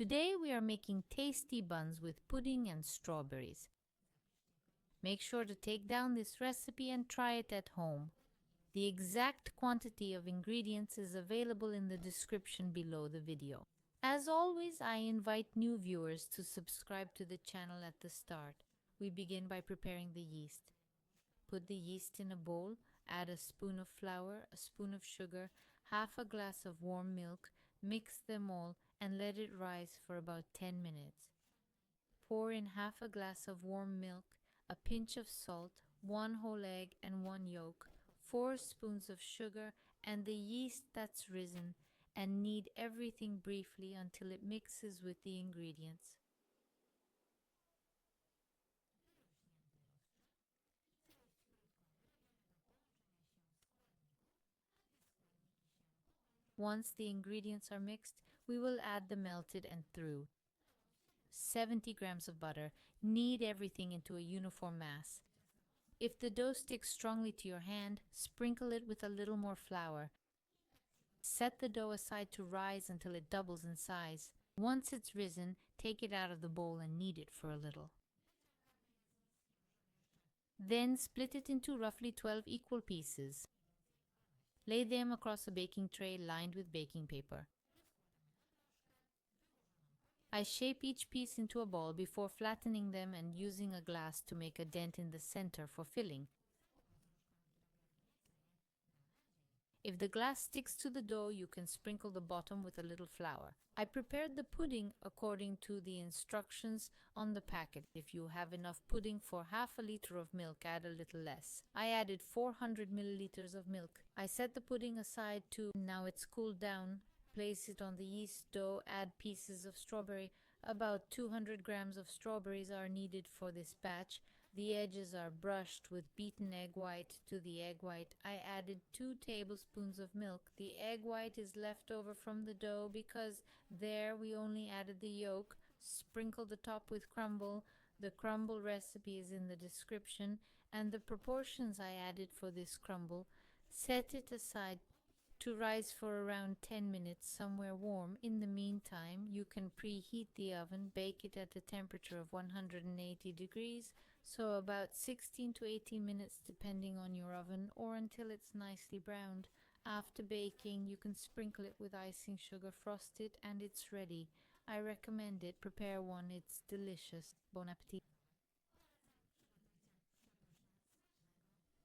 Today we are making tasty buns with pudding and strawberries. Make sure to take down this recipe and try it at home. The exact quantity of ingredients is available in the description below the video. As always, I invite new viewers to subscribe to the channel at the start. We begin by preparing the yeast. Put the yeast in a bowl, add a spoon of flour, a spoon of sugar, half a glass of warm milk, mix them all and let it rise for about 10 minutes. Pour in half a glass of warm milk, a pinch of salt, 1 whole egg and 1 yolk, 4 spoons of sugar and the yeast that's risen, and knead everything briefly until it mixes with the ingredients. Once the ingredients are mixed, we will add the melted and through 70 grams of butter. Knead everything into a uniform mass. If the dough sticks strongly to your hand, sprinkle it with a little more flour. Set the dough aside to rise until it doubles in size. Once it's risen, take it out of the bowl and knead it for a little. Then split it into roughly 12 equal pieces. Lay them across a baking tray lined with baking paper. I shape each piece into a ball before flattening them and using a glass to make a dent in the center for filling. If the glass sticks to the dough, you can sprinkle the bottom with a little flour. I prepared the pudding according to the instructions on the packet. If you have enough pudding for half a liter of milk, add a little less. I added 400 milliliters of milk. I set the pudding aside to now it's cooled down. Place it on the yeast dough, add pieces of strawberry. About 200 grams of strawberries are needed for this batch. The edges are brushed with beaten egg white. To the egg white, I added 2 tablespoons of milk. The egg white is left over from the dough because there we only added the yolk. Sprinkle the top with crumble. The crumble recipe is in the description, and the proportions I added for this crumble. Set it aside to rise for around 10 minutes somewhere warm. In the meantime, you can preheat the oven. Bake it at a temperature of 180 degrees, so about 16 to 18 minutes depending on your oven, or until it's nicely browned. After baking, you can sprinkle it with icing sugar, frost it, and it's ready. I recommend it. Prepare one. It's delicious. Bon appetit.